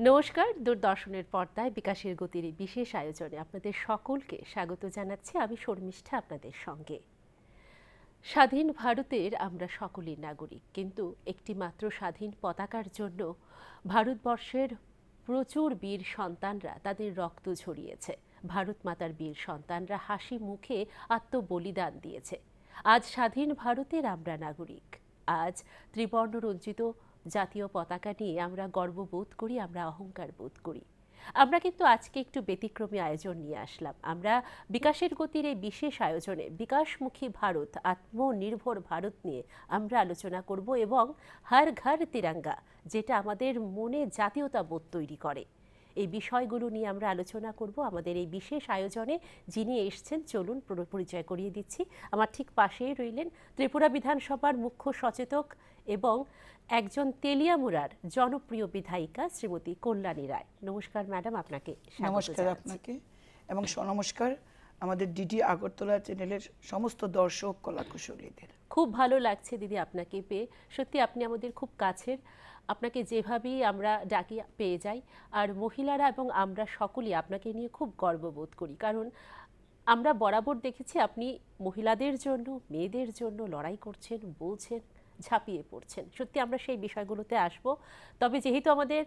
নমস্কার, দূরদর্শনের পর্দায় বিকাশের গতির এই বিশেষ আয়োজনে আপনাদের সকলকে স্বাগত জানাচ্ছি। আমি শর্মিষ্ঠা আপনাদের সঙ্গে। স্বাধীন ভারতের আমরা সকলেই নাগরিক, কিন্তু একটি মাত্র স্বাধীন পতাকার জন্য ভারতবর্ষের প্রচুর বীর সন্তানরা তাদের রক্ত ঝরিয়েছে। ভারত মাতার বীর সন্তানরা হাসি মুখে আত্মবলিদান দিয়েছে। আজ স্বাধীন ভারতের আমরা নাগরিক। আজ ত্রিবর্ণ রঞ্জিত জাতীয় পতাকা নিয়ে আমরা গর্ববোধ করি, আমরা অহংকার বোধ করি। আমরা কিন্তু আজকে একটু ব্যতিক্রমী আয়োজন নিয়ে আসলাম। আমরা বিকাশের গতির এই বিশেষ আয়োজনে বিকাশমুখী ভারত, আত্মনির্ভর ভারত নিয়ে আমরা আলোচনা করব এবং হর ঘর তিরঙ্গা, যেটা আমাদের মনে জাতীয়তাবোধ তৈরি করে, এই বিষয়গুলো নিয়ে আমরা আলোচনা করব আমাদের এই বিশেষ আয়োজনে। যিনি এসছেন চলুন পরিচয় করিয়ে দিচ্ছি। আমার ঠিক পাশেই রইলেন ত্রিপুরা বিধানসভার মুখ্য সচেতক এবং একজন তেলিয়ামুড়ার জনপ্রিয় বিধায়িকা শ্রীমতী কল্যাণী রায়। নমস্কার ম্যাডাম, আপনাকে নমস্কার। আপনাকে এবং নমস্কার আমাদের ডিডি আগরতলা চ্যানেলের সমস্ত দর্শক কলাকুশলীদের। খুব ভালো লাগছে দিদি আপনাকে পেয়ে। সত্যি আপনি আমাদের খুব কাছের। আপনাকে যেভাবেই আমরা ডাকি পেয়ে যাই। আর মহিলারা এবং আমরা সকলেই আপনাকে নিয়ে খুব গর্ববোধ করি, কারণ আমরা বরাবর দেখেছি আপনি মহিলাদের জন্য, মেয়েদের জন্য লড়াই করছেন, বলছেন, ঝাঁপিয়ে পড়ছেন। সত্যি আমরা সেই বিষয়গুলোতে আসব। তবে যেহেতু আমাদের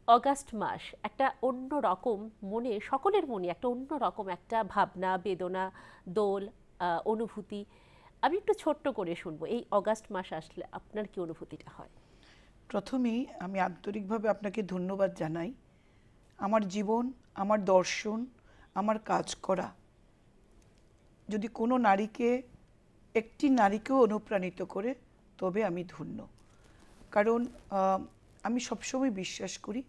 অগাস্ট মাস, একটা অন্য রকম মনে, সকলের মনে একটা অন্য রকম একটা ভাবনা, বেদনা, দোল, অনুভূতি। আমি একটু ছোট্ট করে শুনবো, এই অগাস্ট মাস আসলে আপনার কি অনুভূতিটা হয়? প্রথমেই আমি আন্তরিকভাবে আপনাকে ধন্যবাদ জানাই। আমার জীবন, আমার দর্শন, আমার কাজ করা যদি কোনো নারীকে, একটি নারীকেও অনুপ্রাণিত করে, তবে আমি ধন্য। কারণ আমি সবসময় বিশ্বাস করি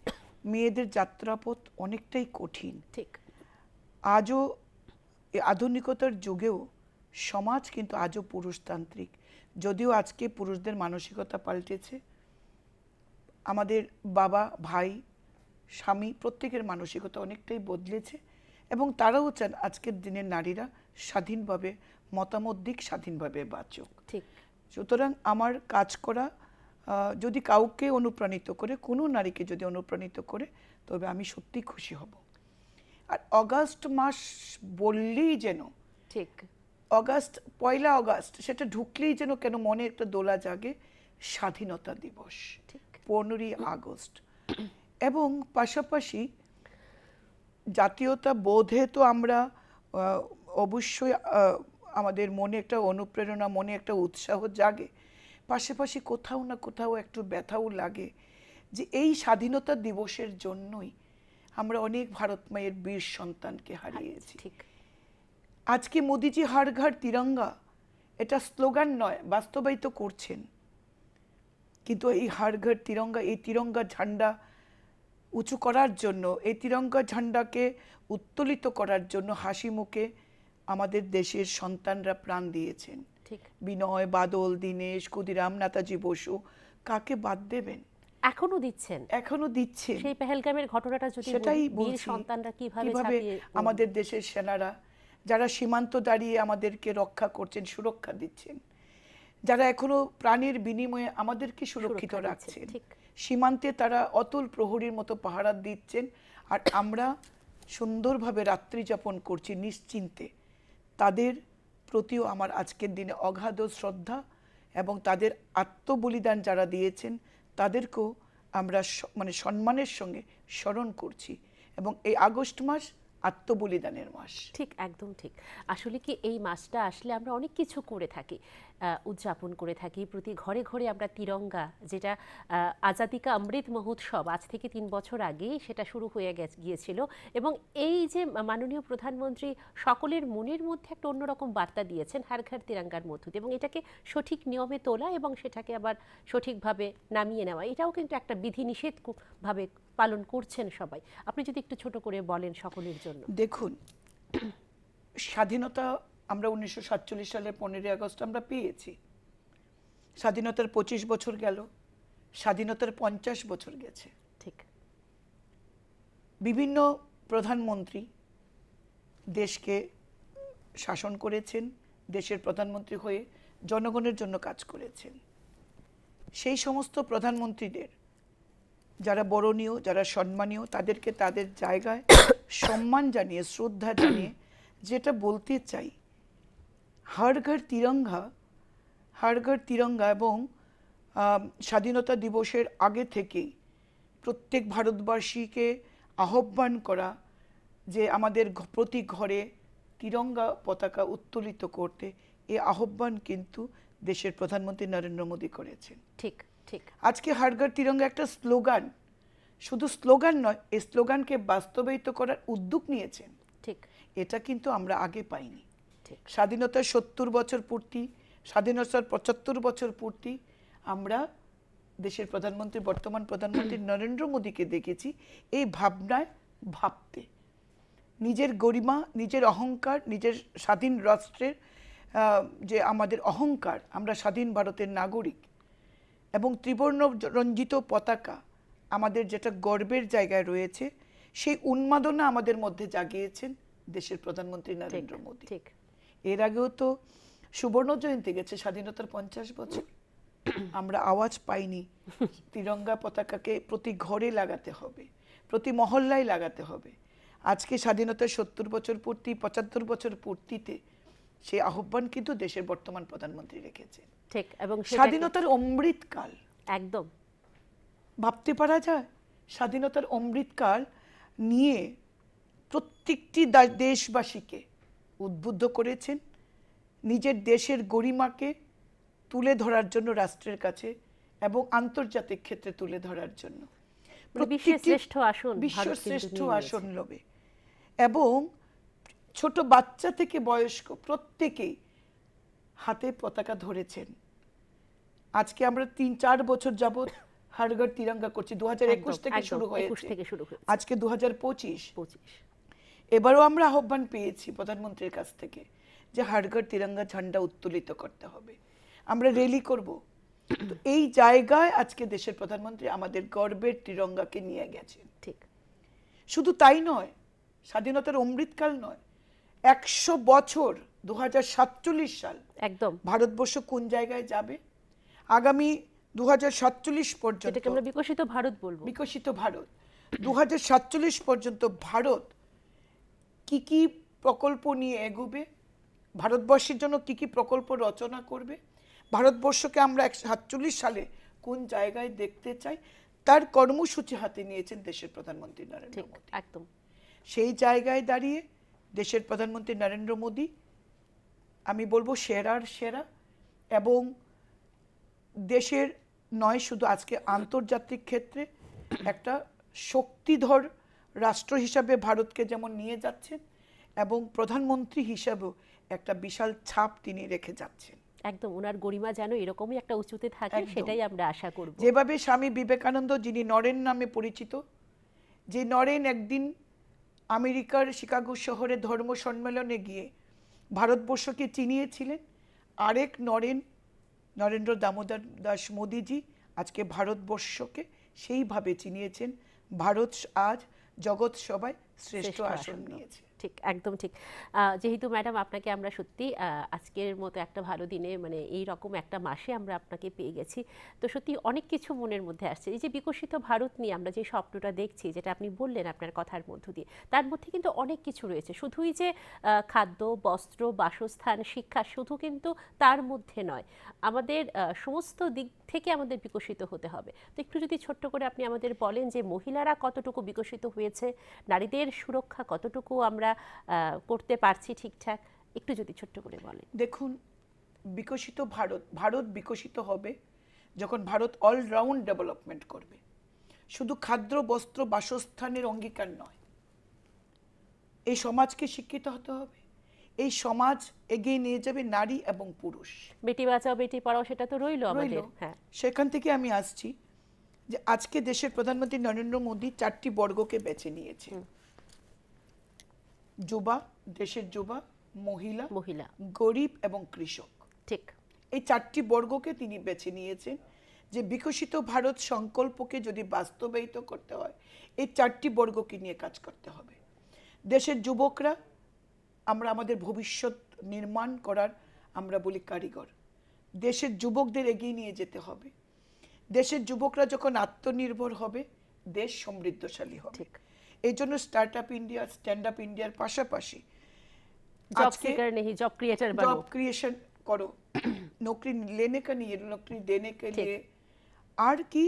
মেয়েদের যাত্রাপথ অনেকটাই কঠিন। ঠিক। আজও আধুনিকতার যুগেও সমাজ কিন্তু আজও পুরুষতান্ত্রিক। যদিও আজকে পুরুষদের মানসিকতা পাল্টেছে, আমাদের বাবা, ভাই, স্বামী প্রত্যেকের মানসিকতা অনেকটাই বদলেছে এবং তারাও চান আজকের দিনের নারীরা স্বাধীনভাবে মতামত দিক, স্বাধীনভাবে বাঁচুক। ঠিক। সুতরাং আমার কাজ করা যদি কাউকে অনুপ্রাণিত করে, কোনো নারীকে যদি অনুপ্রাণিত করে, তবে আমি সত্যি খুশি হব। আর অগাস্ট মাস বললেই যেন, ঠিক, অগাস্ট, পয়লা অগাস্ট সেটা ঢুকলেই যেন কেন মনে একটা দোলা জাগে, স্বাধীনতা দিবস, 15ই আগস্ট। এবং পাশাপাশি জাতীয়তা বোধে তো আমরা অবশ্যই আমাদের মনে একটা অনুপ্রেরণা, মনে একটা উৎসাহ জাগে। পাশাপাশি কোথাও না কোথাও একটু ব্যথাও লাগে যে এই স্বাধীনতা দিবসের জন্যই আমরা অনেক ভারত মায়ের বীর সন্তানকে হারিয়েছি। ঠিক। আজকে মোদিজি হর ঘর তিরঙ্গা, এটা স্লোগান নয়, বাস্তবায়িত করছেন। কিন্তু এই হর ঘর তিরঙ্গা, এই তিরঙ্গা ঝান্ডা উঁচু করার জন্য, এই তিরঙ্গা ঝান্ডাকে উত্তোলিত করার জন্য হাসি মুখে আমাদের দেশের সন্তানরা প্রাণ দিয়েছেন। ঠিক। বিনয়, বাদল, দীনেশ, ক্ষুদিরাম, নেতাজি বসু, কাকে বাদ দেবেন? এখনো দিচ্ছেন, এখনো দিচ্ছেন। সেই পেহেলগামের ঘটনাটা যদি সেটাই বীর বলছি, সন্তানরা কিভাবে আমাদের দেশের সেনারা যারা সীমান্ত দাঁড়িয়ে আমাদেরকে রক্ষা করছেন, সুরক্ষা দিচ্ছেন, যারা এখনো প্রাণের বিনিময়ে আমাদেরকে সুরক্ষিত রাখছেন, সীমান্তে তারা অতুল প্রহরীর মতো পাহারা দিচ্ছেন, আর আমরা সুন্দরভাবে রাত্রি যাপন করছি নিশ্চিন্তে। তাদের প্রতিও আমার আজকের দিনে অগাধ শ্রদ্ধা এবং তাদের আত্মবলিদান যারা দিয়েছেন তাদেরকেও আমরা সম্মানের সঙ্গে স্মরণ করছি। এবং এই আগস্ট মাস আত্মবলিদানের মাস। ঠিক, একদম ঠিক। আসলে কি এই মাসটা আসলে আমরা অনেক কিছু করে থাকি, উদযাপন করে থাকি। প্রতি ঘরে ঘরে আমরা তিরঙ্গা, যেটা আজাদি কা অমৃত মহোৎসব, আজ থেকে 3 বছর আগেই সেটা শুরু হয়ে গিয়েছিল। এবং এই যে মাননীয় প্রধানমন্ত্রী সকলের মনের মধ্যে একটা অন্যরকম বার্তা দিয়েছেন হর ঘর তিরঙ্গার মধ্য দিয়ে, এবং এটাকে সঠিক নিয়মে তোলা এবং সেটাকে আবার সঠিকভাবে নামিয়ে নেওয়া, এটাও কিন্তু একটা বিধিনিষেধ ভাবে পালন করছেন সবাই। আপনি যদি একটু ছোট করে বলেন সকলের জন্য। দেখুন, স্বাধীনতা আমরা 1947 সালের 15ই আগস্ট আমরা পেয়েছি। স্বাধীনতার 25 বছর গেল, স্বাধীনতার 50 বছর গেছে। ঠিক। বিভিন্ন প্রধানমন্ত্রী দেশকে শাসন করেছেন, দেশের প্রধানমন্ত্রী হয়ে জনগণের জন্য কাজ করেছেন। সেই সমস্ত প্রধানমন্ত্রীদের যারা বরণীয়, যারা সম্মানীয়, তাদেরকে তাদের জায়গায় সম্মান জানিয়ে, শ্রদ্ধা জানিয়ে যেটা বলতে চাই, হর ঘর তিরঙ্গা, হর ঘর তিরঙ্গা এবং স্বাধীনতা দিবসের আগে থেকেই প্রত্যেক ভারতবাসীকে আহ্বান করা যে আমাদের প্রতি ঘরে তিরঙ্গা পতাকা উত্তোলিত করতে, এই আহ্বান কিন্তু দেশের প্রধানমন্ত্রী নরেন্দ্র মোদী করেছেন। ঠিক ঠিক। আজকে হর ঘর তিরঙ্গা একটা স্লোগান, শুধু স্লোগান নয়, এই স্লোগানকে বাস্তবায়িত করার উদ্যোগ নিয়েছেন। ঠিক, এটা কিন্তু আমরা আগে পাইনি। ঠিক। স্বাধীনতার ৭০ বছর পূর্তি, স্বাধীনতার ৭৫ বছর পূর্তি আমরা দেশের প্রধানমন্ত্রী, বর্তমান প্রধানমন্ত্রী নরেন্দ্র মোদীকে দেখেছি এই ভাবনায় ভাবতে, নিজের গরিমা, নিজের অহংকার, নিজের স্বাধীন রাষ্ট্রের যে আমাদের অহংকার, আমরা স্বাধীন ভারতের নাগরিক, এবং ত্রিবর্ণ রঞ্জিত পতাকা আমাদের যেটা গর্বের জায়গায় রয়েছে, সেই উন্মাদনা আমাদের মধ্যে জাগিয়েছেন দেশের প্রধানমন্ত্রী নরেন্দ্র মোদী। এর আগেও তো সুবর্ণ জয়ন্তী গেছে, স্বাধীনতার ৫০ বছর, আমরা আওয়াজ পাইনি তিরঙ্গা পতাকাকে প্রতি ঘরে লাগাতে হবে, প্রতি মহল্লায় লাগাতে হবে। আজকে স্বাধীনতার ৭০ বছর পূর্তি, ৭৫ বছর পূর্তিতে সেই আহ্বান কিন্তু দেশের বর্তমান প্রধানমন্ত্রী রেখেছেন। ঠিক, এবং স্বাধীনতার অমৃতকাল, একদম ভাবতে পারা যায় স্বাধীনতার অমৃতকাল নিয়ে প্রত্যেকটি দেশবাসীকে উদ্বুদ্ধ করেছেন নিজের দেশের গরিমাকে তুলে ধরার জন্য রাষ্ট্রের কাছে এবং আন্তর্জাতিক ক্ষেত্রে তুলে ধরার জন্য বিশ্বশ্রেষ্ঠ আসন লোভে, এবং ছোট বাচ্চা থেকে বয়স্ক প্রত্যেকেই হাতে পতাকা ধরেছেন। আজকে আমরা ৩-৪ বছর যাবত হর ঘর তিরঙ্গা করছি, ২০২১ থেকে শুরু হয়েছে, আজকে ২০২৫। এবারও আমরা আহ্বান পেয়েছি প্রধানমন্ত্রীর কাছ থেকে যে হর ঘর তিরঙ্গা ঝান্ডা উত্তোলিত করতে হবে, আমরা র্যালি করব। তো এই জায়গায় আজকে দেশের প্রধানমন্ত্রী আমাদের গর্বের তিরঙ্গাকে নিয়ে গেছেন। ঠিক, শুধু তাই নয়, স্বাধীনতার অমৃতকাল নয়, ১০০ বছর ২০৪৭ সাল, একদম ভারতবর্ষ কোন জায়গায় যাবে আগামী ২০৪৭ পর্যন্ত, এটাকে আমরা বিকশিত ভারত বলবো, বিকশিত ভারত ২০৪৭ পর্যন্ত ভারত কি কি প্রকল্প নিয়ে এগোবে, ভারতবর্ষের জন্য কি কি প্রকল্প রচনা করবে, ভারতবর্ষকে আমরা ১৯৪৭ সালে কোন জায়গায় দেখতে চাই, তার কর্মসূচি হাতে নিয়েছেন দেশের প্রধানমন্ত্রী নরেন্দ্র মোদী। একদম সেই জায়গায় দাঁড়িয়ে দেশের প্রধানমন্ত্রী নরেন্দ্র মোদী, আমি বলবো সেরার সেরা, এবং দেশের নয় শুধু আজকে আন্তর্জাতিক ক্ষেত্রে একটা শক্তিধর রাষ্ট্র হিসাবে ভারতকে যেমন নিয়ে যাচ্ছেন, এবং প্রধানমন্ত্রী হিসাবেও একটা বিশাল ছাপ তিনি রেখে যাচ্ছেন। একদম, ওনার গরিমা যেন এরকমই একটা উঁচুতে থাকে, সেটাই আমরা আশা করব। যেভাবে স্বামী বিবেকানন্দ, যিনি নরেন নামে পরিচিত, যে নরেন একদিন আমেরিকার শিকাগো শহরে ধর্ম সম্মেলনে গিয়ে ভারতবর্ষকে চিনিয়েছিলেন, আরেক নরেন, নরেন্দ্র দামোদর দাস মোদীজি আজকে ভারতবর্ষকে সেইভাবে চিনিয়েছেন। ভারত আজ জগৎ সভায় শ্রেষ্ঠ আসন নিয়েছে। ঠিক, একদম ঠিক। যেহেতু ম্যাডাম আপনাকে আমরা সত্যি আজকের মতো একটা ভালো দিনে, মানে এই রকম একটা মাসে আমরা আপনাকে পেয়ে গেছি, তো সত্যি অনেক কিছু মনের মধ্যে আসছে। এই যে বিকশিত ভারত নিয়ে আমরা যে স্বপ্নটা দেখছি, যেটা আপনি বললেন আপনার কথার মধ্য দিয়ে, তার মধ্যে কিন্তু অনেক কিছু রয়েছে। শুধুই যে খাদ্য, বস্ত্র, বাসস্থান, শিক্ষা, শুধু কিন্তু তার মধ্যে নয়, আমাদের সমস্ত দিক থেকে আমাদের বিকশিত হতে হবে। তো একটু যদি ছোট্ট করে আপনি আমাদের বলেন যে মহিলারা কতটুকু বিকশিত হয়েছে, নারীদের সুরক্ষা কতটুকু আমরা করতে পারছি ঠিকঠাক, একটু যদি ছোট্ট করে বলেন। দেখুন, বিকশিত ভারত, ভারত বিকশিত হবে যখন ভারত অলরাউন্ড ডেভেলপমেন্ট করবে। শুধু খাদ্য, বস্ত্র, বাসস্থানের অঙ্গীকার নয়, এই সমাজকে শিক্ষিত হতে হবে, এই সমাজ এগিয়ে নিয়ে যাবে নারী এবং পুরুষ। বেটি বাঁচাও বেটি পড়াও, সেটা তো রইল আমাদের। হ্যাঁ, সেখান থেকে আমি আসছি যে আজকে দেশের প্রধানমন্ত্রী নরেন্দ্র মোদী 4টি বর্গকে বেছে নিয়েছে: যুবা, দেশের যুবা, মহিলা, গরিব এবং কৃষক। ঠিক, এই 4টি বর্গকে তিনি বেছে নিয়েছেন যে বিকশিত ভারত সংকল্পকে যদি বাস্তবায়িত করতে হয়, এই 4টি বর্গকে নিয়ে কাজ করতে হবে। দেশের যুবকরা, আমরা আমাদের ভবিষ্যৎ নির্মাণ করার আমরা বলি কারিগর। দেশের যুবকদের এগিয়ে নিয়ে যেতে হবে। দেশের যুবকরা যখন আত্মনির্ভর হবে, দেশ সমৃদ্ধশালী হবে। এই জন্য start up India, stand up ইন্ডিয়ার পাশাপাশি जॉब सीकर नहीं जॉब क्रिएटर बनो, जॉब क्रिएशन करो, नौकरी लेने का नहीं, नौकरी देने के लिए। আর কি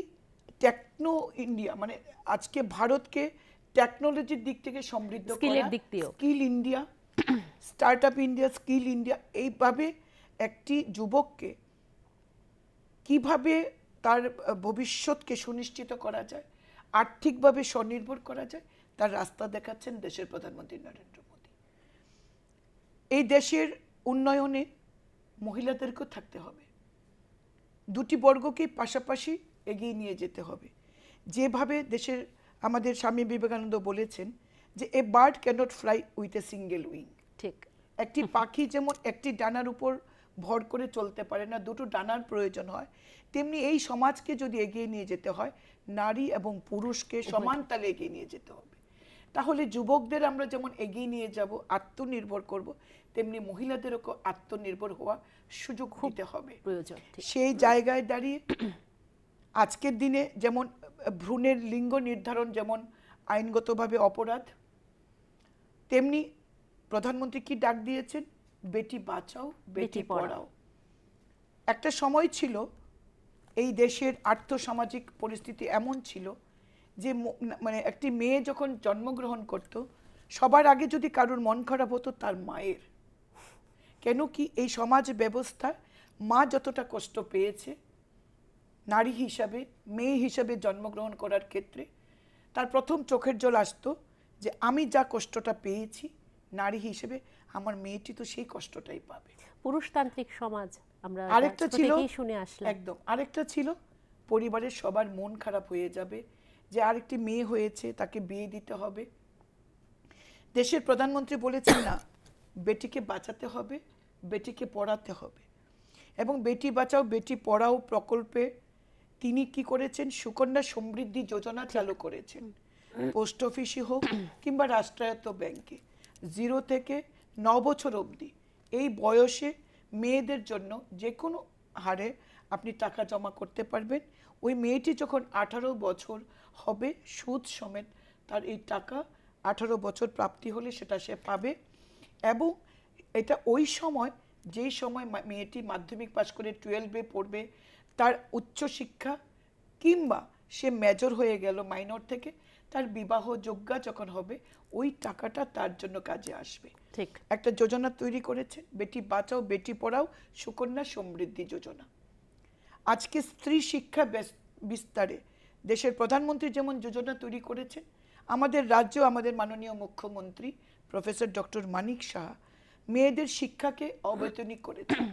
টেকনো ইন্ডিয়া, মানে আজকে ভারতকে টেকনোলজির দিক থেকে সমৃদ্ধ করা, skill India, start up India, skill India, এইভাবে একটি যুবককে কিভাবে তার ভবিষ্যৎকে সুনিশ্চিত করা যায়, আর্থিকভাবে স্বনির্ভর করা যায়, তার রাস্তা দেখাচ্ছেন দেশের প্রধানমন্ত্রী নরেন্দ্র মোদী। এই দেশের উন্নয়নে মহিলাদেরকেও থাকতে হবে, দুটি বর্গকে পাশাপাশি এগিয়ে নিয়ে যেতে হবে। যেভাবে দেশের আমাদের স্বামী বিবেকানন্দ বলেছেন যে a bird cannot fly with a single wing, ঠিক একটি পাখি যেমন একটি ডানার উপর ভর করে চলতে পারে না, দুটো ডানার প্রয়োজন হয়, তেমনি এই সমাজকে যদি এগিয়ে নিয়ে যেতে হয় নারী এবং পুরুষকে সমান তালে এগিয়ে নিয়ে যেতে হবে। তাহলে যুবকদের আমরা যেমন এগিয়ে নিয়ে যাব, আত্মনির্ভর করব, তেমনি মহিলাদেরও আত্মনির্ভর হওয়া সুযোগ দিতে হবে। সেই জায়গায় দাঁড়িয়ে আজকের দিনে যেমন ভ্রূণের লিঙ্গ নির্ধারণ যেমন আইনগতভাবে অপরাধ, তেমনি প্রধানমন্ত্রী কি ডাক দিয়েছেন, বেটি বাঁচাও বেটি পড়াও। একটা সময় ছিল এই দেশের আর্থসামাজিক পরিস্থিতি এমন ছিল যে মানে একটি মেয়ে যখন জন্মগ্রহণ করত সবার আগে যদি কারোর মন খারাপ হতো তার মায়ের। কেন কি এই সমাজ ব্যবস্থা মা যতটা কষ্ট পেয়েছে নারী হিসাবে, মেয়ে হিসাবে জন্মগ্রহণ করার ক্ষেত্রে, তার প্রথম চোখের জল আসতো যে আমি যা কষ্টটা পেয়েছি নারী হিসেবে আমার মেয়েটি তো সেই কষ্টটাই পাবে। পুরুষতান্ত্রিক সমাজ আমরা আরেকটা ছিল শুনে আসলাম, একদম আরেকটা ছিল পরিবারের সবার মন খারাপ হয়ে যাবে যে আরেকটি মেয়ে হয়েছে তাকে বিয়ে দিতে হবে। দেশের প্রধানমন্ত্রী বলেছেন না, বেটিকে বাঁচাতে হবে, বেটিকে পড়াতে হবে, এবং বেটি বাঁচাও বেটি পড়াও প্রকল্পে তিনি কি করেছেন, সুকন্যা সমৃদ্ধি যোজনা চালু করেছেন। পোস্ট অফিসে হোক কিংবা রাষ্ট্রায়ত্ত ব্যাংকে 0 থেকে 9 বছর অবধি এই বয়সে মেয়েদের জন্য যে কোনো হারে আপনি টাকা জমা করতে পারবেন। ওই মেয়েটি যখন 18 বছর হবে সুদ সমেত তার এই টাকা 18 বছর প্রাপ্তি হলে সেটা সে পাবে। এবং এটা ওই সময় যেই সময় মেয়েটি মাধ্যমিক পাশ করে 12-এ পড়বে, তার উচ্চশিক্ষা কিংবা সে মেজর হয়ে গেল মাইনর থেকে, তার বিবাহ যোগ্যা যখন হবে ওই টাকাটা তার জন্য কাজে আসবে। ঠিক একটা যোজনা তৈরি করেছেন, বেটি বাঁচাও বেটি পড়াও সুকন্যা সমৃদ্ধি যোজনা। আজকে স্ত্রী শিক্ষা বিস্তারে দেশের প্রধানমন্ত্রী যেমন যোজনা তৈরি করেছেন, আমাদের রাজ্য আমাদের মাননীয় মুখ্যমন্ত্রী প্রফেসর ডক্টর মানিক সাহা মেয়েদের শিক্ষাকে অবৈতনিক করেছেন।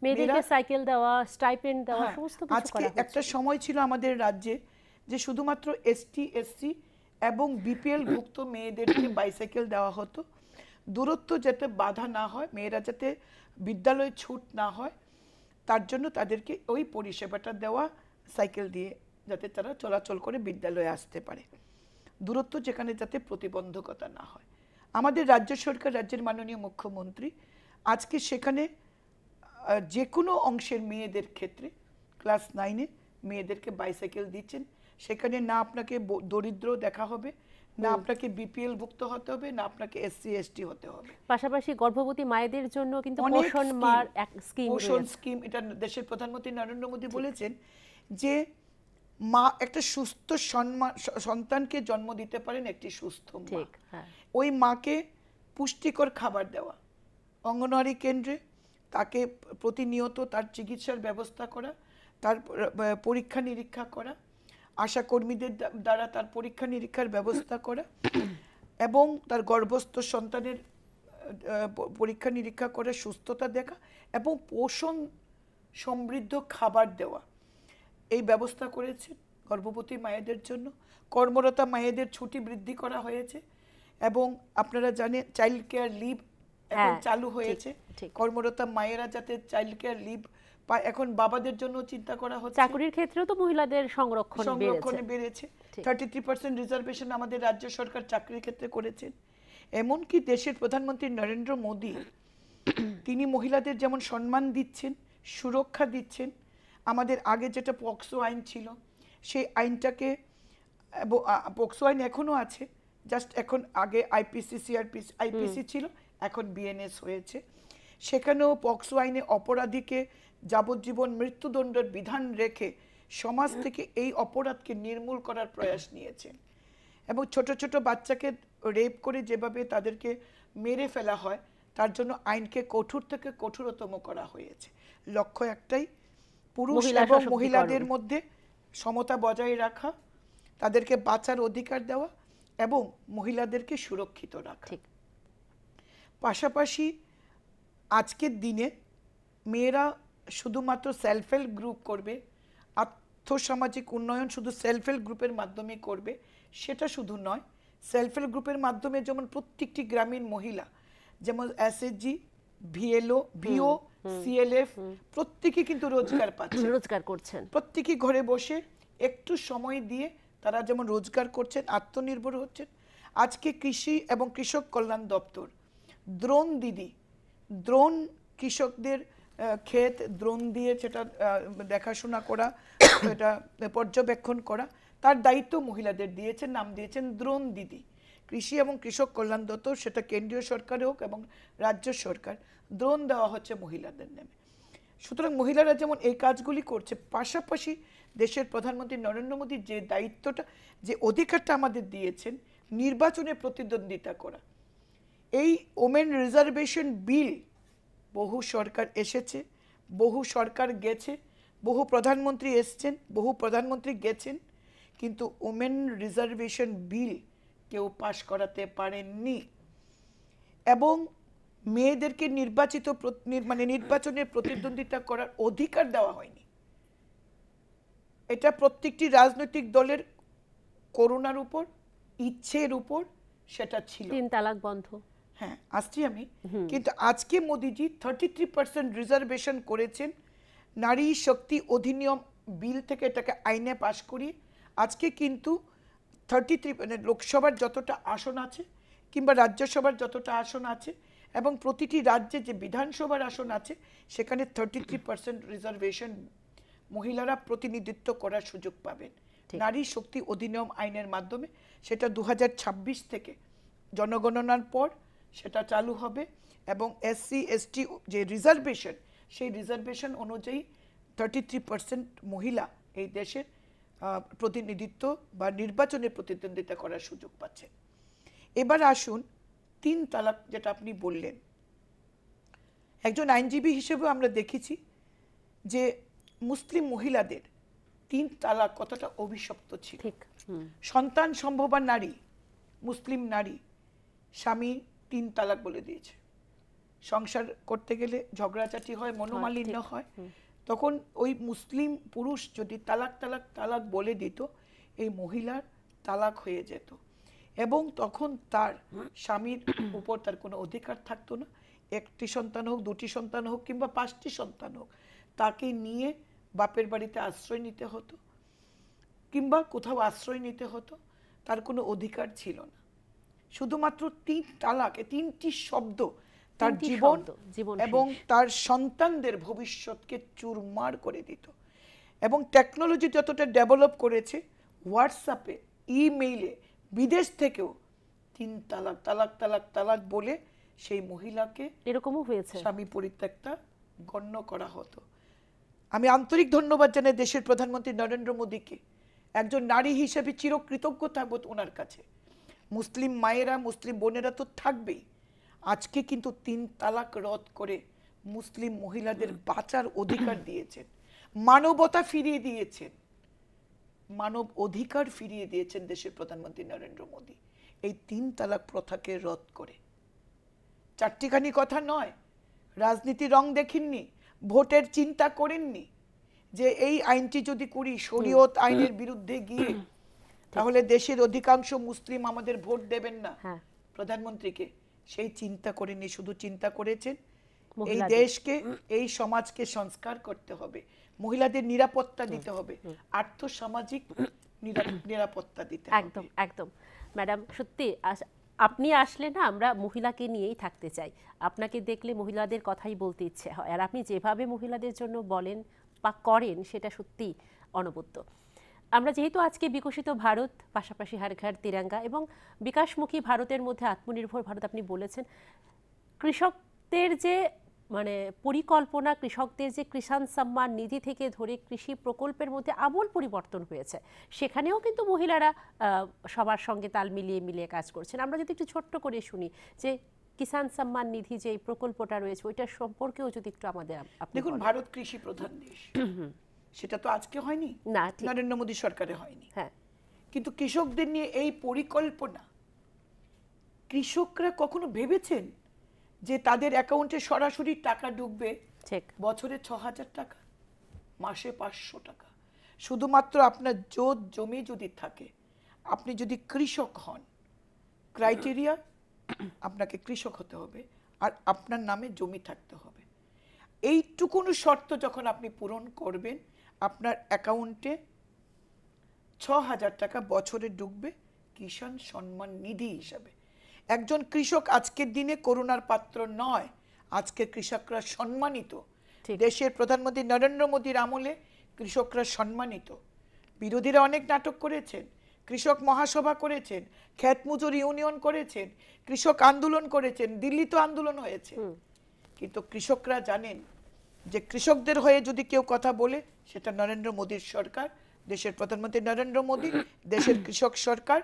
মেয়েদেরকে সাইকেল দেওয়া, স্টাইপেন্ড দেওয়া, সমস্ত কিছু করা হচ্ছে। আজকে একটা সময় ছিল আমাদের রাজ্যে যে শুধুমাত্র এসটি এসসি এবং বিপিএল ভুক্ত মেয়েদেরকে বাইসাইকেল দেওয়া হতো, দূরত্ব যাতে বাধা না হয়, মেয়েরা যাতে বিদ্যালয়ে ছুট না হয় তার জন্য তাদেরকে ওই পরিষেবাটা দেওয়া, সাইকেল দিয়ে যাতে তারা চলাচল করে বিদ্যালয়ে আসতে পারে, দূরত্ব যেখানে যাতে প্রতিবন্ধকতা না হয়। আমাদের রাজ্য সরকার, রাজ্যের মাননীয় মুখ্যমন্ত্রী আজকে সেখানে যে কোনো অংশের মেয়েদের ক্ষেত্রে ক্লাস 9-এ মেয়েদেরকে বাইসাইকেল দিচ্ছেন। সেখানে না আপনাকে দরিদ্র দেখা হবে, না আপনাকে বিপিএল ভুক্ত হতে হবে, না আপনাকে এসসি এসটি হতে হবে। পাশাপাশি গর্ভবতী মায়েদের জন্য কিন্তু পোষণ স্কিম, এটা দেশের প্রধানমন্ত্রী নরেন্দ্র মোদী বলেছেন যে মা একটা সুস্থ সন্তানকে জন্ম দিতে পারেন একটি সুস্থ মা। ওই মাকে পুষ্টিকর খাবার দেওয়া, অঙ্গনওয়াড়ি কেন্দ্রে তাকে প্রতিনিয়ত তার চিকিৎসার ব্যবস্থা করা, তার পরীক্ষা নিরীক্ষা করা, আশা কর্মীদের দ্বারা তার পরীক্ষা নিরীক্ষার ব্যবস্থা করা এবং তার গর্ভস্থ সন্তানের পরীক্ষা নিরীক্ষা করে সুস্থতা দেখা এবং পোষণ সমৃদ্ধ খাবার দেওয়া, এই ব্যবস্থা করেছে গর্ভবতী মায়েদের জন্য। কর্মরতা মায়েদের ছুটি বৃদ্ধি করা হয়েছে এবং আপনারা জানেন চাইল্ড কেয়ার লিভ এখন চালু হয়েছে। কর্মরতা মায়েরা যাতে চাইল্ড কেয়ার লিভ পায়, এখন বাবাদের জন্য চিন্তা করা হচ্ছে। চাকরির ক্ষেত্রেও তো মহিলাদের সংরক্ষণ বেড়েছে। 33% রিজার্ভেশন আমাদের রাজ্য সরকার চাকরির ক্ষেত্রে করেছেন। এমনকি দেশের প্রধানমন্ত্রী নরেন্দ্র মোদী তিনি মহিলাদের যেমন সম্মান দিচ্ছেন, সুরক্ষা দিচ্ছেন। আমাদের আগে যেটা পক্সো আইন ছিল সেই আইনটাকে এবং পোক্সো আইন এখনো আছে, জাস্ট এখন আগে আইপিসি সিআরপিসি আইপিসি ছিল, এখন বিএনএস হয়েছে। সেখানেও পক্সো আইনে অপরাধীকে যাবজ্জীবন মৃত্যুদণ্ডের বিধান রেখে সমাজ থেকে এই অপরাধকে নির্মূল করার প্রয়াস নিয়েছেন। এবং ছোট ছোট বাচ্চাকে রেপ করে যেভাবে তাদেরকে মেরে ফেলা হয়, তার জন্য আইনকে কঠোর থেকে কঠোরতম করা হয়েছে। লক্ষ্য একটাই, পুরুষ এবং মহিলাদের মধ্যে সমতা বজায় রাখা, তাদেরকে বাঁচার অধিকার দেওয়া এবং মহিলাদেরকে সুরক্ষিত রাখা। পাশাপাশি আজকের দিনে মেয়েরা শুধুমাত্র সেলফ হেল্প গ্রুপ করবে, আর্থসামাজিক উন্নয়ন শুধু সেলফ হেল্প গ্রুপের মাধ্যমে করবে সেটা শুধু নয়, সেলফ হেল্প গ্রুপের মাধ্যমে যেমন প্রত্যেকটি গ্রামীণ মহিলা, যেমন এসএইচজি, ভিএলও, ভিও, সিএলএফ প্রত্যেকে কিন্তু রোজগার পাচ্ছে, রোজগার করছেন, প্রত্যেকে ঘরে বসে একটু সময় দিয়ে তারা যেমন রোজগার করছেন, আত্মনির্ভর হচ্ছেন। আজকে কৃষি এবং কৃষক কল্যাণ দপ্তর দ্রোণ দিদি, দ্রোণ কৃষকদের ক্ষেত দ্রোণ দিয়ে সেটা দেখাশোনা করা, এটা পর্যবেক্ষণ করা, তার দায়িত্ব মহিলাদের দিয়েছেন, নাম দিয়েছেন দ্রোণ দিদি। কৃষি এবং কৃষক কল্যাণ দপ্তর, সেটা কেন্দ্রীয় সরকারে হোক এবং রাজ্য সরকার, দ্রোণ দেওয়া হচ্ছে মহিলাদের নামে। সুতরাং মহিলারা যেমন এই কাজগুলি করছে, পাশাপাশি দেশের প্রধানমন্ত্রী নরেন্দ্র মোদী যে দায়িত্বটা, যে অধিকারটা আমাদের দিয়েছেন নির্বাচনে প্রতিদ্বন্দ্বিতা করা, এই ওমেন রিজার্ভেশন বিল বহু সরকার এসেছে, বহু সরকার গেছে, বহু প্রধানমন্ত্রী এসছেন, বহু প্রধানমন্ত্রী গেছেন, কিন্তু ওমেন রিজার্ভেশন বিল কেউ পাশ করাতে পারেননি। এবং মেয়েদেরকে নির্বাচনের প্রতিদ্বন্দ্বিতা করার অধিকার দেওয়া হয়নি। এটা প্রত্যেকটি রাজনৈতিক দলের করুণার উপর, ইচ্ছের উপর সেটা ছিল। 3 তালাক বন্ধ, হ্যাঁ আসছি আমি। কিন্তু আজকে মোদিজি 33% রিজার্ভেশন করেছেন, নারী শক্তি অধিনিয়ম বিল থেকে এটাকে আইনে পাশ করিয়ে আজকে কিন্তু 33, মানে লোকসভার যতটা আসন আছে কিংবা রাজ্যসভার যতটা আসন আছে এবং প্রতিটি রাজ্যে যে বিধানসভার আসন আছে সেখানে 33% রিজার্ভেশন মহিলারা প্রতিনিধিত্ব করার সুযোগ পাবেন নারী শক্তি অধিনিয়ম আইনের মাধ্যমে। সেটা 2026 থেকে জনগণনার পর সেটা চালু হবে এবং এসসি এসটি যে রিজার্ভেশন, সেই রিজার্ভেশন অনুযায়ী 33% মহিলা এই দেশের প্রতিনিধিত্ব বা নির্বাচনে প্রতিদ্বন্দ্বিতা করার সুযোগ পাচ্ছে। এবার আসুন 3 তালাক, যেটা আপনি বললেন। একজন আইনজীবী হিসেবে আমরা দেখেছি যে মুসলিম মহিলাদের 3 তালাক কতটা অভিশপ্ত ছিল। সন্তান সম্ভবা নারী, মুসলিম নারী, স্বামী 3 তালাক বলে দিয়েছে। সংসার করতে গেলে ঝগড়াঝাটি হয়, মনোমালিন্য হয়, তখন ওই মুসলিম পুরুষ যদি তালাক তালাক তালাক বলে দিত, এই মহিলার তালাক হয়ে যেত এবং তখন তার স্বামীর উপর তার কোনো অধিকার থাকতো না। 1টি সন্তান হোক, 2টি সন্তান হোক কিংবা 5টি সন্তান হোক, তাকে নিয়ে বাপের বাড়িতে আশ্রয় নিতে হতো কিংবা কোথাও আশ্রয় নিতে হতো, তার কোনো অধিকার ছিল না। শুধুমাত্র 3 তালাক, 3টি শব্দ তার জীবন এবং তার সন্তানদের ভবিষ্যৎকে চুরমার করে দিত। এবং টেকনোলজি যতটা ডেভেলপ করেছে, হোয়াটসঅ্যাপে, ইমেইলে বিদেশ থেকেও 3 তালাক তালাক তালাক তালাক বলে সেই মহিলাকে এরকমও হয়েছে স্বামী পরিত্যক্তা গণ্য করা হতো। আমি আন্তরিক ধন্যবাদ জানাই দেশের প্রধানমন্ত্রী নরেন্দ্র মোদীকে, একজন নারী হিসেবে চিরকৃতজ্ঞ থাকবো ওনার কাছে। মুসলিম মায়েরা, মুসলিম বোনেরা তো থাকবেই, আজকে কিন্তু 3 তালাক রদ করে মুসলিম মহিলাদের বাঁচার অধিকার দিয়েছেন, মানবতা ফিরিয়ে দিয়েছেন, মানব অধিকার ফিরিয়ে দিয়েছেন দেশের প্রধানমন্ত্রী নরেন্দ্র মোদী এই 3 তালাক প্রথাকে রদ করে। চারটিখানি কথা নয়, রাজনীতি রং দেখেননি, ভোটের চিন্তা করেননি যে এই আইনটি যদি করি শরীয়ত আইনের বিরুদ্ধে গিয়ে তাহলে দেশের অধিকাংশ মুসলিম আমাদের ভোট দেবেন না প্রধানমন্ত্রীকে, সেই চিন্তা করেননি। শুধু চিন্তা করেছেন এই দেশকে, এই সমাজকে সংস্কার করতে হবে, মহিলাদের নিরাপত্তা দিতে হবে, আর্থসামাজিক নিরাপত্তা দিতে হবে। একদম একদম ম্যাডাম, সত্যি আপনি আসলে না আমরা মহিলাকে নিয়েই থাকতে চাই। আপনাকে দেখলে মহিলাদের কথাই বলতে ইচ্ছে হয়, আর আপনি যেভাবে মহিলাদের জন্য বলেন বা করেন সেটা সত্যি অনবদ্য। আমরা যেহেতু আজকে বিকশিত ভারত, পাশাপাশি হর ঘর তিরঙ্গা এবং বিকাশমুখী ভারতের মধ্যে আত্মনির্ভর ভারত আপনি বলেছেন, কৃষকদের যে মানে পরিকল্পনা, কৃষকদের যে কিষাণ সম্মান নিধি থেকে ধরে কৃষি প্রকল্পের মধ্যে আমূল পরিবর্তন হয়েছে, সেখানেও কিন্তু মহিলারা সবার সঙ্গে তাল মিলিয়ে মিলিয়ে কাজ করছেন। আমরা যদি একটু ছোট্ট করে শুনি যে কিষাণ সম্মান নিধি যে প্রকল্পটা রয়েছে ওইটার সম্পর্কেও যদি একটু আমাদের দেখুন, ভারত কৃষি প্রধান দেশ, সেটা তো আজকে হয়নি, না নরেন্দ্র মোদী সরকারে হয়নি। হ্যাঁ, কিন্তু কৃষকদের নিয়ে এই পরিকল্পনা কৃষকরা কখনো ভেবেছেন যে তাদের অ্যাকাউন্টে সরাসরি টাকা ঢুকবে বছরে ৬,০০০ টাকা, মাসে ৫০০ টাকা? শুধুমাত্র আপনার জমি যদি থাকে, আপনি যদি কৃষক হন, ক্রাইটেরিয়া আপনাকে কৃষক হতে হবে আর আপনার নামে জমি থাকতে হবে। এইটুকুন শর্ত যখন আপনি পূরণ করবেন, আপনার অ্যাকাউন্টে ৬,০০০ টাকা বছরে ঢুকবে কিষাণ সম্মান নিধি হিসাবে। একজন কৃষক আজকের দিনে করুণার পাত্র নয়, আজকে কৃষকরা সম্মানিত। দেশের প্রধানমন্ত্রী নরেন্দ্র মোদীর আমলে কৃষকরা সম্মানিত। বিরোধীরা অনেক নাটক করেছেন, কৃষক মহাসভা করেছেন, ক্ষেত মজুর ইউনিয়ন করেছেন, কৃষক আন্দোলন করেছেন, দিল্লিতে আন্দোলন হয়েছে, কিন্তু কৃষকরা জানেন যে কৃষকদের হয়ে যদি কেউ কথা বলে সেটা নরেন্দ্র মোদীর সরকার, দেশের প্রধানমন্ত্রী নরেন্দ্র মোদী, দেশের কৃষক সরকার,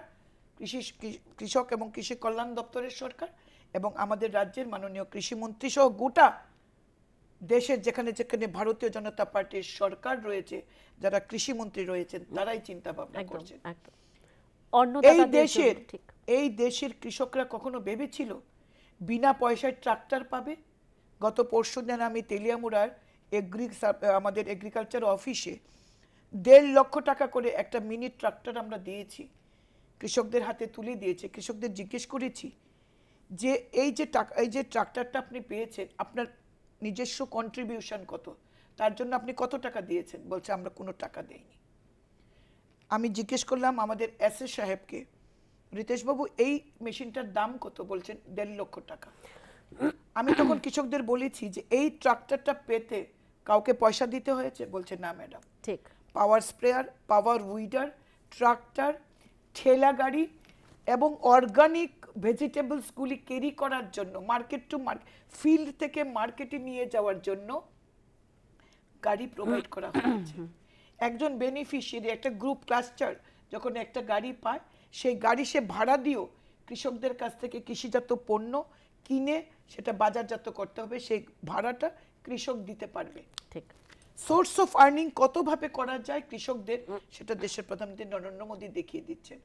কৃষক এবং কৃষি কল্যাণ দপ্তরের সরকার এবং আমাদের রাজ্যের মাননীয় কৃষিমন্ত্রী সহ গোটা দেশের যেখানে যেখানে ভারতীয় জনতা পার্টির সরকার রয়েছে, যারা কৃষিমন্ত্রী রয়েছেন, তারাই চিন্তা ভাবনা করছেন। এই দেশের কৃষকরা কখনো ভেবেছিল বিনা পয়সায় ট্রাক্টর পাবে? গত পরশুদিন আমি তেলিয়ামুড়ার আমাদের এগ্রিকালচার অফিসে ১.৫ লক্ষ টাকা করে একটা মিনি ট্রাক্টর আমরা দিয়েছি, কৃষকদের হাতে তুলে দিয়েছে। কৃষকদের জিজ্ঞেস করেছি যে এই যে ট্রাক্টরটা আপনি পেয়েছেন, আপনার নিজস্ব কন্ট্রিবিউশন কত, তার জন্য আপনি কত টাকা দিয়েছেন? বলছে আমরা কোনো টাকা দেইনি। আমি জিজ্ঞেস করলাম আমাদের এসএ সাহেবকে, রিতেশবাবু এই মেশিনটার দাম কত? বলছেন ১.৫ লক্ষ টাকা। আমি তখন কৃষকদের বলেছি যে এই ট্রাক্টরটা পেতে কাউকে পয়সা দিতে হয়েছে? বলছে না ম্যাডাম। ঠিক। পাওয়ার স্প্রেয়ার, পাওয়ার উইডার, ট্রাক্টর, ঠেলা গাড়ি এবং অর্গানিক ভেজিটেবলসগুলি ক্যারি করার জন্য, মার্কেট টু মার্কেট, ফিল্ড থেকে মার্কেটে নিয়ে যাওয়ার জন্য গাড়ি প্রোভাইড করা হয়েছে। একজন বেনিফিশিয়ারি, একটা গ্রুপ ক্লাস্টার যখন একটা গাড়ি পায়, সেই গাড়ি সে ভাড়া দিয়েও কৃষকদের কাছ থেকে কৃষিজাত পণ্য কিনে সেটা বাজারজাত করতে হবে, সেই ভাড়াটা কৃষক দিতে পারবে। ঠিক। সোর্স অফ আর্নিং কতভাবে করা যায় কৃষকদের, সেটা দেশের প্রধানমন্ত্রী নরেন্দ্র মোদী দেখিয়ে দিচ্ছেন।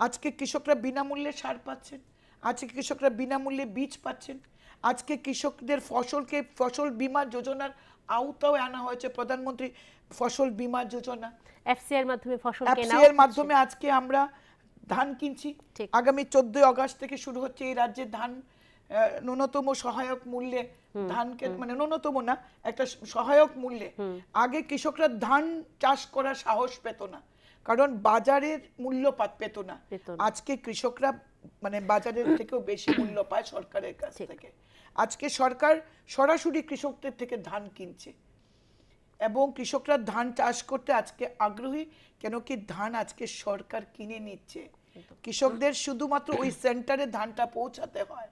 আজকে কৃষকরা বিনামূল্যে সার পাচ্ছেন, আজকে কৃষকরা বিনামূল্যে বীজ পাচ্ছেন, আজকে কৃষকদের ফসলকে ফসল বীমা যোজনার আওতায় আনা হয়েছে, প্রধানমন্ত্রী ফসল বীমা যোজনা, এফসিআই এর মাধ্যমে ফসল কেনা, এফসিআই এর মাধ্যমে আজকে আমরা ধান কিনছি। আগামী 14 আগস্ট থেকে শুরু হচ্ছে এই রাজ্যে ধান ন্যূনতম সহায়ক মূল্যে ধানকে, মানে ন্যূনতম না, একটা সহায়ক মূল্যে। আগে কৃষকরা ধান চাষ করার সাহস পেত না, কারণ বাজারের মূল্য পেত না। আজকে কৃষকরা মানে বাজারের থেকেও বেশি মূল্য পায় সরকারের কাছ থেকে। আজকে সরকার সরাসরি কৃষকদের থেকে ধান কিনছে এবং কৃষকরা ধান চাষ করতে আজকে আগ্রহী, কেন কি ধান আজকে সরকার কিনে নিচ্ছে। কৃষকদের শুধুমাত্র ওই সেন্টারে ধানটা পৌঁছাতে হয়,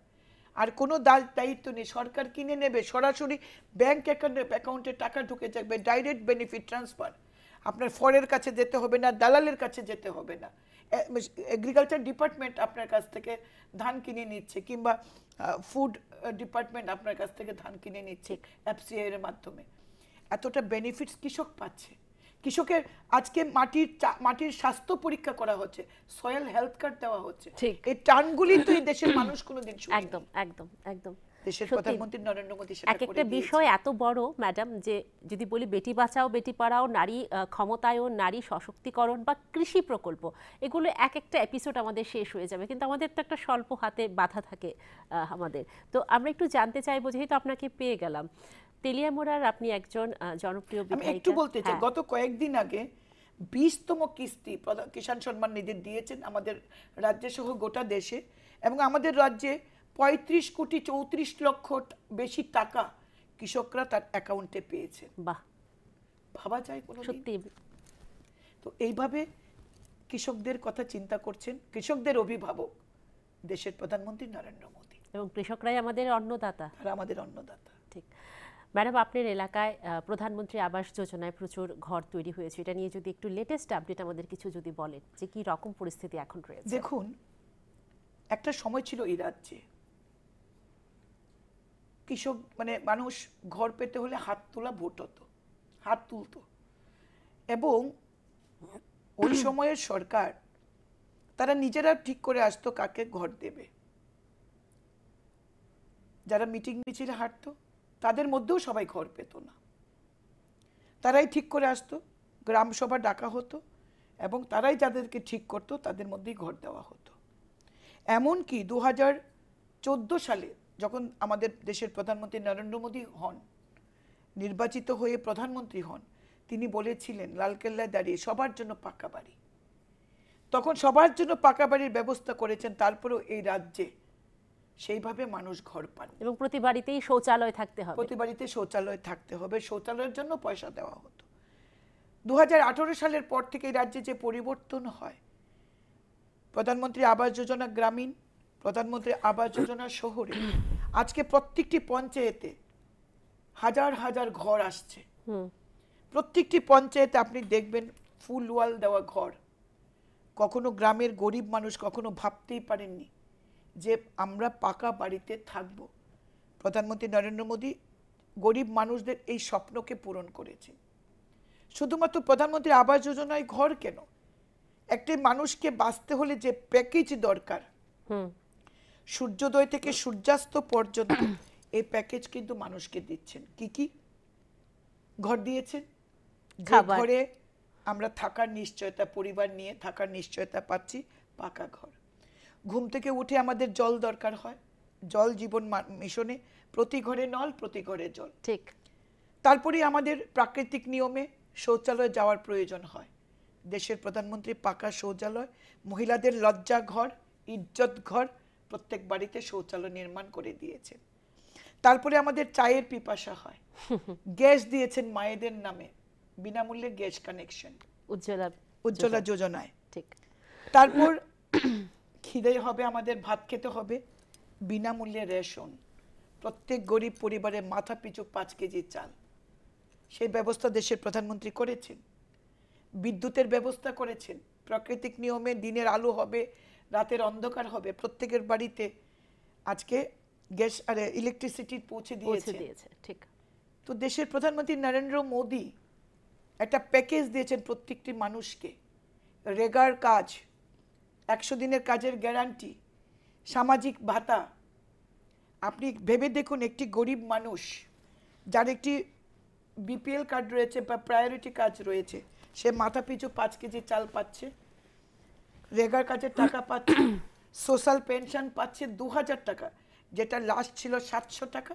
আর কোনো দায়িত্ব নেই, সরকার কিনে নেবে, সরাসরি ব্যাংক অ্যাকাউন্টে টাকা ঢুকে যাবে, ডাইরেক্ট বেনিফিট ট্রান্সফার। আপনার ফরের কাছে যেতে হবে না, দালালের কাছে যেতে হবে না, এগ্রিকালচার ডিপার্টমেন্ট আপনার কাছ থেকে ধান কিনে নিচ্ছে, কিংবা ফুড ডিপার্টমেন্ট আপনার কাছ থেকে ধান কিনে নিচ্ছে এফসিআই এর মাধ্যমে। এতটা বেনিফিটস কৃষক পাচ্ছে। কৃষকের আজকে মাটির স্বাস্থ্য পরীক্ষা করা হচ্ছে, সয়েল হেলথ কার্ড দেওয়া হচ্ছে। এই টার্মগুলি তো এই দেশের মানুষ কোনোদিন শুনেনি। একদম একদম একদম। দেশের প্রধানমন্ত্রী নরেন্দ্র মোদী সেটা করে দিয়েছে। একটা বিষয় এত বড় ম্যাডাম, যে যদি বলি বেটি বাঁচাও বেটি পড়াও, নারী ক্ষমতায়ন, নারী সশক্তিকরণ বা কৃষি প্রকল্প, এগুলো এক একটা এপিসোড আমাদের শেষ হয়ে যাবে, কিন্তু আমাদের তো একটা স্বল্প হাতে বাধা থাকে আমাদের। তো আমরা একটু জানতে চাইবো, যেহেতু আপনাকে পেয়ে গেলাম, তেলিয়ামুড়ার আপনি একজন জনপ্রিয় বিধায়িকা। আমি একটু বলতে চাই, গত কয়েকদিন আগে 20তম কিস্তি কিষাণ সম্মান নিধি দিয়েছেন আমাদের রাজ্যে সহ গোটা দেশে, এবং আমাদের রাজ্যে 35 কোটি 34 লক্ষ বেশি টাকা কৃষকরা তার অ্যাকাউন্টে পেয়েছেন। বাহ, ভাবা যায় কোনো? সত্যি। তো এইভাবে কৃষকদের কথা চিন্তা করছেন কৃষকদের অভিভাবক দেশের প্রধানমন্ত্রী নরেন্দ্র মোদী। এবং কৃষকরাই আমাদের অন্নদাতা। তারা আমাদের অন্নদাতা। ঠিক। ম্যাডাম, আপনার এলাকায় প্রধানমন্ত্রী আবাস যোজনায় প্রচুর ঘর তৈরি হয়েছে, এটা নিয়ে যদি একটু লেটেস্ট আপডেট আমাদের কিছু যদি বলেন যে কি রকম পরিস্থিতি এখন রয়েছে। দেখুন, একটা সময় ছিল এই রাজ্যে কৃষক মানে মানুষ ঘর পেতে হলে হাত তোলা ভোট হতো, হাত তুলতো, এবং ওই সময়ের সরকার তারা নিজেরা ঠিক করে আসতো কাকে ঘর দেবে। যারা মিটিং মিছিলে হাঁটতো তাদের মধ্যেও সবাই ঘর পেত না, তারাই ঠিক করে আসতো, গ্রাম সভা ডাকা হতো এবং তারাই যাদেরকে ঠিক করতো তাদের মধ্যেই ঘর দেওয়া হতো। এমনকি 2014 সালে যখন আমাদের দেশের প্রধানমন্ত্রী নরেন্দ্র মোদী হন, নির্বাচিত হয়ে প্রধানমন্ত্রী হন, তিনি বলেছিলেন লালকেল্লায় দাঁড়িয়ে সবার জন্য পাকা বাড়ি। তখন সবার জন্য পাকা বাড়ির ব্যবস্থা করেছেন, তারপরেও এই রাজ্যে সেইভাবে মানুষ ঘর পান। এবং প্রতি বাড়িতেই শৌচালয় থাকতে হবে, প্রতি বাড়িতে শৌচালয় থাকতে হবে, শৌচালয়ের জন্য পয়সা দেওয়া হতো। 2018 সালের পর থেকে এই রাজ্যে যে পরিবর্তন হয়, প্রধানমন্ত্রী আবাস যোজনা গ্রামীণ, প্রধানমন্ত্রী আবাস যোজনা শহরে, আজকে প্রত্যেকটি পঞ্চায়েতে হাজার হাজার ঘর আসছে। প্রত্যেকটি পঞ্চায়েতে আপনি দেখবেন ফুল ওয়াল দেওয়া ঘর। কখনো গ্রামের গরিব মানুষ কখনো ভাবতেই পারেননি যে আমরা পাকা বাড়িতে থাকব। প্রধানমন্ত্রী নরেন্দ্র মোদী গরিব মানুষদের এই স্বপ্নকে পূরণ করেছে। শুধুমাত্র প্রধানমন্ত্রী আবাস যোজনায় ঘর কেন, একটি মানুষকে বাঁচতে হলে যে প্যাকেজ দরকার, সূর্যোদয় থেকে সূর্যাস্ত পর্যন্ত এই প্যাকেজ কিন্তু মানুষকে দিচ্ছেন। কি কি ঘর দিয়েছেন? যে ঘরে আমরা থাকার নিশ্চয়তা, পরিবার নিয়ে থাকার নিশ্চয়তা পাচ্ছি, পাকা ঘর। ঘুম থেকে উঠে আমাদের জল দরকার হয়, জল জীবন মিশনে প্রতি ঘরে নল, প্রতি ঘরে জল। ঠিক। তারপরে আমাদের প্রাকৃতিক নিয়মে শৌচালয় যাওয়ার প্রয়োজন হয়, দেশের প্রধানমন্ত্রী পাকা শৌচালয়, মহিলাদের লজ্জা ঘর, ইজ্জত ঘর প্রত্যেক বাড়িতে শৌচালয় নির্মাণ করে দিয়েছেন। তারপরে আমাদের চায়ের পিপাসা হয়, গ্যাস দিয়েছেন মায়েদের নামে, বিনামূল্যে গ্যাস কানেকশন উজ্জ্বলা যোজনায়। ঠিক। তারপর খিদে হবে, আমাদের ভাত খেতে হবে, বিনামূল্যে রেশন, প্রত্যেক গরিব পরিবারে মাথা পিছু 5 কেজি চাল, সেই ব্যবস্থা দেশের প্রধানমন্ত্রী করেছেন। বিদ্যুতের ব্যবস্থা করেছেন, প্রাকৃতিক নিয়মে দিনের আলো হবে, রাতের অন্ধকার হবে, প্রত্যেকের বাড়িতে আজকে গ্যাস আর ইলেকট্রিসিটি পৌঁছে দিয়েছে। ঠিক। তো দেশের প্রধানমন্ত্রী নরেন্দ্র মোদী একটা প্যাকেজ দিয়েছেন প্রত্যেকটি মানুষকে, রেগার কাজ, 100 দিনের কাজের গ্যারান্টি, সামাজিক ভাতা। আপনি ভেবে দেখুন, একটি গরিব মানুষ যার একটি বিপিএল কার্ড রয়েছে বা প্রায়োরিটি কাজ রয়েছে, সে মাথা পিছু 5 কেজি চাল পাচ্ছে, রেগার কাজের টাকা পাচ্ছে, সোশ্যাল পেনশন পাচ্ছে 2000 টাকা, যেটা লাস্ট ছিল 700 টাকা,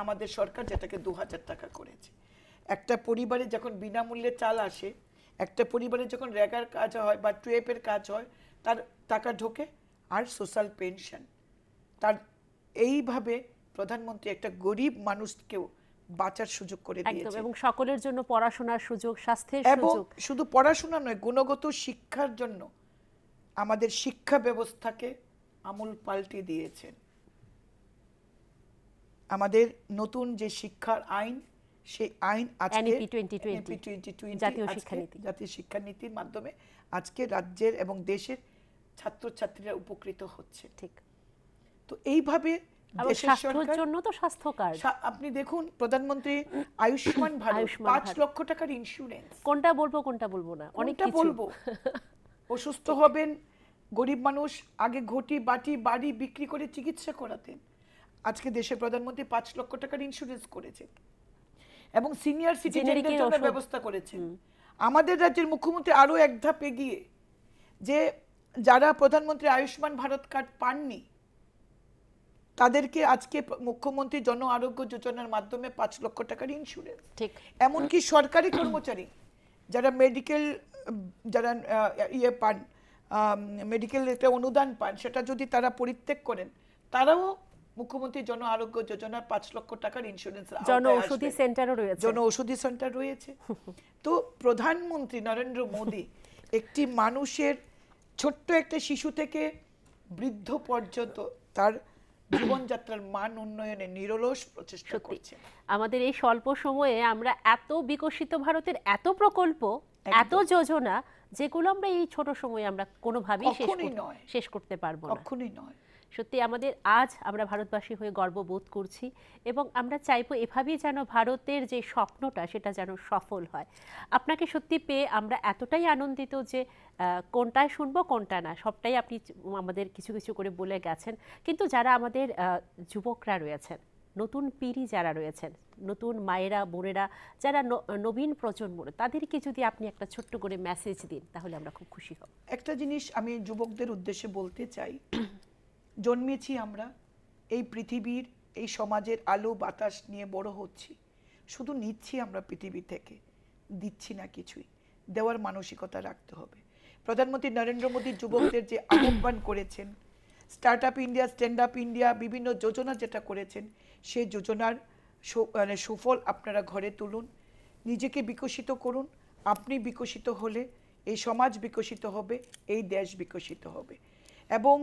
আমাদের সরকার যেটাকে 2000 টাকা করেছে। একটা পরিবারে যখন বিনামূল্যে চাল আসে, একটা পরিবারে যখন রেগার কাজ হয় বা টুয়েপের কাজ হয়, তার টাকা ঢোকে আর সোশ্যাল পেনশন। তার এইভাবে প্রধানমন্ত্রী একটা গরিব মানুষকেও বাঁচার সুযোগ করে দিয়েছে, এবং সকলের জন্য পড়াশোনার সুযোগ, স্বাস্থ্যের সুযোগ, শুধু পড়াশোনা নয়, গুণগত শিক্ষার জন্য আমাদের শিক্ষা ব্যবস্থাকে আমূল পাল্টে দিয়েছেন। আমাদের নতুন যে শিক্ষার আইন, সেই আইন আজকে জাতীয় শিক্ষানীতির মাধ্যমে আজকে রাজ্যের এবং দেশের ছাত্রছাত্রীরা উপকৃত হচ্ছে। ঠিক। তো এইভাবে স্বাস্থ্যের জন্য তো স্বাস্থ্য কার্ড, আপনি দেখুন, প্রধানমন্ত্রী আয়ুষ্মান ভারত, 5 লক্ষ টাকার ইন্স্যুরেন্স। কোনটা বলবো না, অনেক কিছু বলবো। অসুস্থ হবেন, গরিব মানুষ আগে ঘটি বাটি বাড়ি বিক্রি করে চিকিৎসা করাতেন, আজকে দেশের প্রধানমন্ত্রী 5 লক্ষ টাকার ইন্স্যুরেন্স করেছেন এবং সিনিয়র সিটিজেনদের জন্য ব্যবস্থা করেছেন। আমাদের রাজ্যের মুখ্যমন্ত্রী আরো এক ধাপ এগিয়ে, যে যারা প্রধানমন্ত্রী আয়ুষ্মান ভারত কার্ড পাননি তাদেরকে আজকে মুখ্যমন্ত্রী জন আরোগ্য যোজনার মাধ্যমে 5 লক্ষ টাকার ইন্স্যুরেন্স। ঠিক। এমনকি সরকারি কর্মচারী যারা মেডিকেল, যারা পান, মেডিকেল একটা অনুদান পান, সেটা যদি তারা পরিত্যাগ করেন, তারাও মুখ্যমন্ত্রী জন আরোগ্য যোজনার 5 লক্ষ টাকার ইন্স্যুরেন্স। জনঔষধি সেন্টারও রয়েছে, জনঔষধি সেন্টার রয়েছে। তো প্রধানমন্ত্রী নরেন্দ্র মোদী একটি মানুষের ছোট্ট একটা শিশু থেকে বৃদ্ধ পর্যন্ত তার জীবনযাত্রার মান উন্নয়নে নিরলস প্রচেষ্টা করছে। আমাদের এই স্বল্প সময়ে আমরা এত বিকশিত ভারতের এত প্রকল্প, এত যোজনা, যেগুলো আমরা এই ছোট সময়ে আমরা কোনোভাবেই শেষ করতে পারবো না, কখনোই নয়। সত্যি আমাদের আজ আমরা ভারতবাসী হয়ে গর্ববোধ করছি এবং আমরা চাইবো এভাবেই যেন ভারতের যে স্বপ্নটা সেটা যেন সফল হয়। আপনাকে সত্যি পেয়ে আমরা এতটাই আনন্দিত যে কোনটায় শুনবো কোনটা না সবটাই আপনি আমাদের কিছু কিছু করে বলে গেছেন। কিন্তু যারা আমাদের যুবকরা রয়েছেন, নতুন পিঢ়ি যারা রয়েছেন, নতুন মায়েরা বোনেরা যারা নবীন প্রজন্ম, তাদেরকে যদি আপনি একটা ছোট্ট করে মেসেজ দিন তাহলে আমরা খুব খুশি হব। একটা জিনিস আমি যুবকদের উদ্দেশ্যে বলতে চাই, জন্মেছি আমরা এই পৃথিবীর এই সমাজের আলো বাতাস নিয়ে বড় হচ্ছি, শুধু নিচ্ছি আমরা পৃথিবী থেকে, দিচ্ছি না কিছুই। দেওয়ার মানসিকতা রাখতে হবে। প্রধানমন্ত্রী নরেন্দ্র মোদী যুবকদের যে আহ্বান করেছেন, start up India, stand up India, বিভিন্ন যোজনা যেটা করেছেন, সেই যোজনার সুফল আপনারা ঘরে তুলুন, নিজেকে বিকশিত করুন। আপনি বিকশিত হলে এই সমাজ বিকশিত হবে, এই দেশ বিকশিত হবে। এবং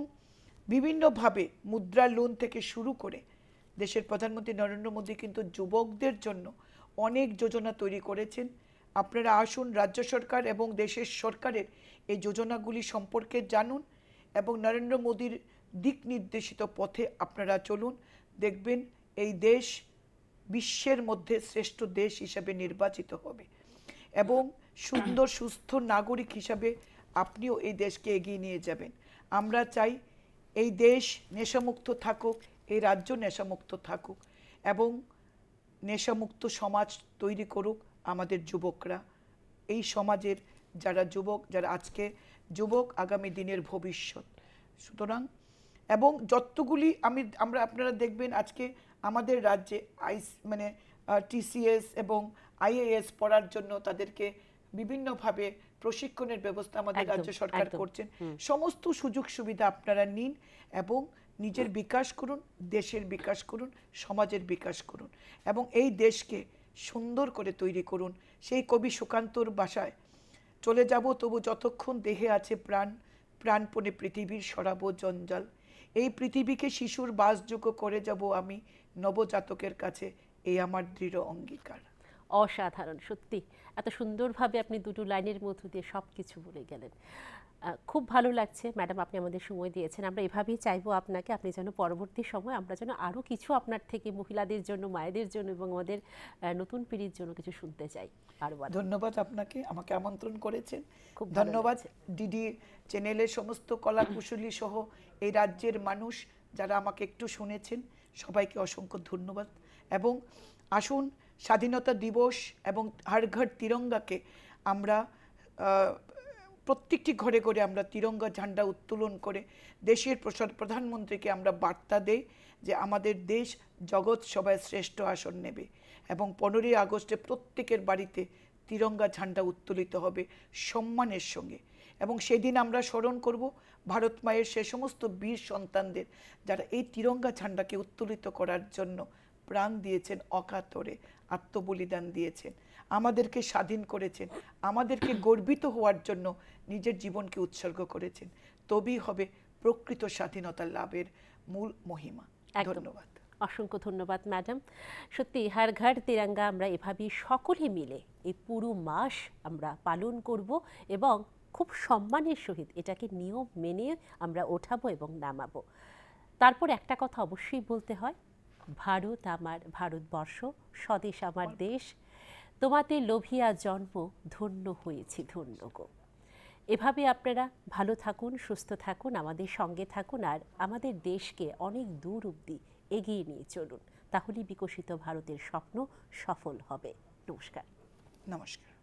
বিভিন্নভাবে মুদ্রা লোন থেকে শুরু করে দেশের প্রধানমন্ত্রী নরেন্দ্র মোদী কিন্তু যুবকদের জন্য অনেক যোজনা তৈরি করেছেন। আপনারা আসুন, রাজ্য সরকার এবং দেশের সরকারের এই যোজনাগুলি সম্পর্কে জানুন এবং নরেন্দ্র মোদীর দিক নির্দেশিত পথে আপনারা চলুন। দেখবেন এই দেশ বিশ্বের মধ্যে শ্রেষ্ঠ দেশ হিসাবে নির্বাচিত হবে এবং সুন্দর সুস্থ নাগরিক হিসাবে আপনিও এই দেশকে এগিয়ে নিয়ে যাবেন। আমরা চাই এই দেশ নেশামুক্ত থাকুক, এই রাজ্য নেশামুক্ত থাকুক এবং নেশামুক্ত সমাজ তৈরি করুক আমাদের যুবকরা। এই সমাজের যারা যুবক, যারা আজকে যুবক, আগামী দিনের ভবিষ্যৎ। সুতরাং এবং যতগুলি আপনারা দেখবেন আজকে আমাদের রাজ্যে টিসিএস এবং আইএএস পড়ার জন্য তাদেরকে বিভিন্নভাবে প্রশিক্ষণের ব্যবস্থা আমাদের রাজ্য সরকার করছেন। সমস্ত সুযোগ সুবিধা আপনারা নিন এবং নিজের বিকাশ করুন, দেশের বিকাশ করুন, সমাজের বিকাশ করুন এবং এই দেশকে সুন্দর করে তৈরি করুন। সেই কবি সুকান্তর ভাষায়, চলে যাব তবু যতক্ষণ দেহে আছে প্রাণ, প্রাণপণে পৃথিবীর সরাবো জঞ্জাল। এই পৃথিবীকে শিশুর বাসযোগ্য করে যাব আমি, নবজাতকের কাছে এই আমার দৃঢ় অঙ্গীকার। অসাধারণ, সত্যি এত সুন্দরভাবে আপনি দুটো লাইনের মধ্য দিয়ে সব কিছু বলে গেলেন। খুব ভালো লাগছে ম্যাডাম, আপনি আমাদের সময় দিয়েছেন। আমরা এভাবেই চাইবো আপনাকে, আপনি যেন পরবর্তী সময় আমরা যেন আরও কিছু আপনার থেকে মহিলাদের জন্য, মায়েদের জন্য এবং আমাদের নতুন পিঢ়ির জন্য কিছু শুনতে চাই। আরও ধন্যবাদ আপনাকে, আমাকে আমন্ত্রণ করেছেন। খুব ধন্যবাদ ডিডি চ্যানেলের সমস্ত কলা কুশলী সহ এই রাজ্যের মানুষ যারা আমাকে একটু শুনেছেন, সবাইকে অসংখ্য ধন্যবাদ। এবং আসুন, স্বাধীনতা দিবস এবং হর ঘর তিরঙ্গাকে আমরা প্রত্যেকটি ঘরে ঘরে আমরা তিরঙ্গা ঝান্ডা উত্তোলন করে দেশের প্রধানমন্ত্রীকে আমরা বার্তা দেই যে আমাদের দেশ জগৎ সভায় শ্রেষ্ঠ আসন নেবে এবং 15ই আগস্টে প্রত্যেকের বাড়িতে তিরঙ্গা ঝান্ডা উত্তোলিত হবে সম্মানের সঙ্গে। এবং সেদিন আমরা স্মরণ করব ভারত মায়ের সে সমস্ত বীর সন্তানদের যারা এই তিরঙ্গা ঝান্ডাকে উত্তোলিত করার জন্য প্রাণ দিয়েছেন, অকাতরে আত্মবলিদান দিয়েছেন, আমাদেরকে স্বাধীন করেছেন, আমাদেরকে গর্বিত হওয়ার জন্য নিজের জীবনকে উৎসর্গ করেছেন। তবেই হবে প্রকৃত স্বাধীনতা লাভের মূল মহিমা। ধন্যবাদ, অসংখ্য ধন্যবাদ ম্যাডাম। সত্যি হর ঘর তিরঙ্গা আমরা এভাবেই সকলে মিলে এই পুরো মাস আমরা পালন করব এবং খুব সম্মানের সহিত এটাকে নিয়ম মেনে আমরা ওঠাবো এবং নামাবো। তারপর একটা কথা অবশ্যই বলতে হয়, ভারত আমার ভারতবর্ষ, স্বদেশ আমার দেশ, তোমাতে লোভিয়া জন্ম, ধন্য হয়েছি ধন্য গো। এভাবে আপনারা ভালো থাকুন, সুস্থ থাকুন, আমাদের সঙ্গে থাকুন আর আমাদের দেশকে অনেক দূর অবধি এগিয়ে নিয়ে চলুন। তাহলেই বিকশিত ভারতের স্বপ্ন সফল হবে। নমস্কার। নমস্কার।